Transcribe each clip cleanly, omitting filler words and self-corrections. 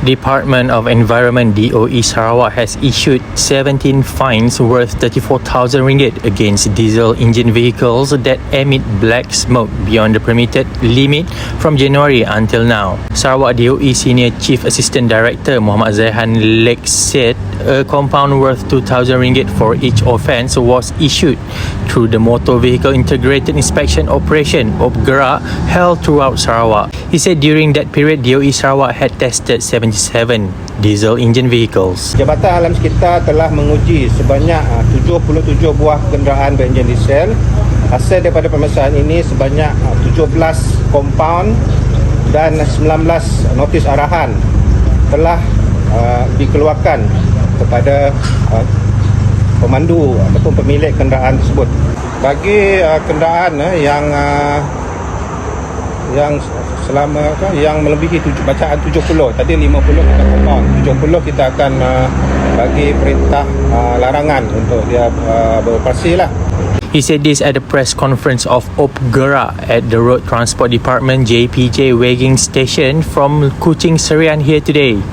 Department of Environment DOE Sarawak has issued 17 fines worth 34,000 ringgit against diesel engine vehicles that emit black smoke beyond the permitted limit from January until now. Sarawak DOE Senior Chief Assistant Director Muhammad Zaihan Lek said a compound worth 2,000 ringgit for each offence was issued through the Motor Vehicle Integrated Inspection Operation (OPGERA) held throughout Sarawak. He said during that period, DOE Sarawak had tested 77 diesel engine vehicles. Jabatan Alam Sekitar telah menguji sebanyak 77 buah kenderaan berenjin diesel. Hasil daripada pemeriksaan ini sebanyak 17 kompaun dan 19 notis arahan telah dikeluarkan kepada pemandu ataupun pemilik kenderaan tersebut. Bagi kenderaan yang melebihi bacaan 70, tadi 50 kita kompaun, 70 kita akan bagi perintah larangan untuk dia beroperasi lah. He said this at a press conference of OPGERA at the Road Transport Department JPJ Weighing Station from Kuching Serian here today.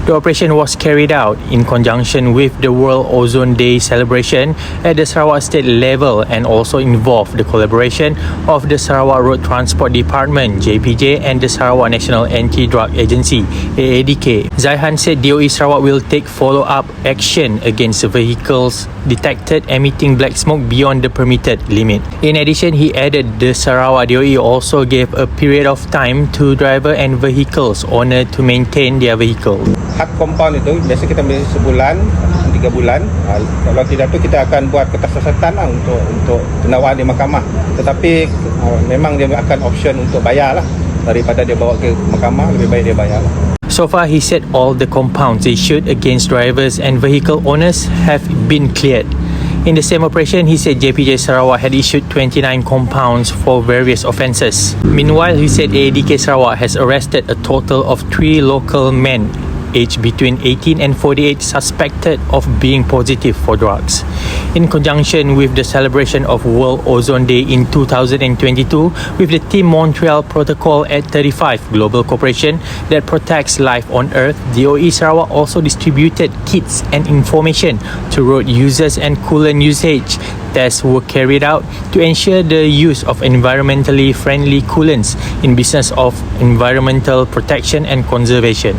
The operation was carried out in conjunction with the World Ozone Day celebration at the Sarawak State level and also involved the collaboration of the Sarawak Road Transport Department JPJ and the Sarawak National Anti-Drug Agency AADK. Zaihan said DOE Sarawak will take follow-up action against vehicles detected emitting black smoke beyond the permitted limit. In addition, he added the Sarawak DOE also gave a period of time to driver and vehicles owner to maintain their vehicle. Hak kompaun itu biasa kita beri sebulan, 3 bulan. Kalau tidak tu kita akan buat kertas siasatan lah untuk pendakwaan di mahkamah. Tetapi memang dia akan option untuk bayar lah. Daripada dia bawa ke mahkamah, lebih baik dia bayar lah. So far, he said all the compounds issued against drivers and vehicle owners have been cleared. In the same operation, he said JPJ Sarawak had issued 29 compounds for various offences. Meanwhile, he said AADK Sarawak has arrested a total of 3 local men aged between 18 and 48 suspected of being positive for drugs. In conjunction with the celebration of World Ozone Day in 2022 with the Team Montreal Protocol at 35 Global Corporation that protects life on Earth, DOE Sarawak also distributed kits and information to road users and coolant usage. Tests were carried out to ensure the use of environmentally friendly coolants in business of environmental protection and conservation.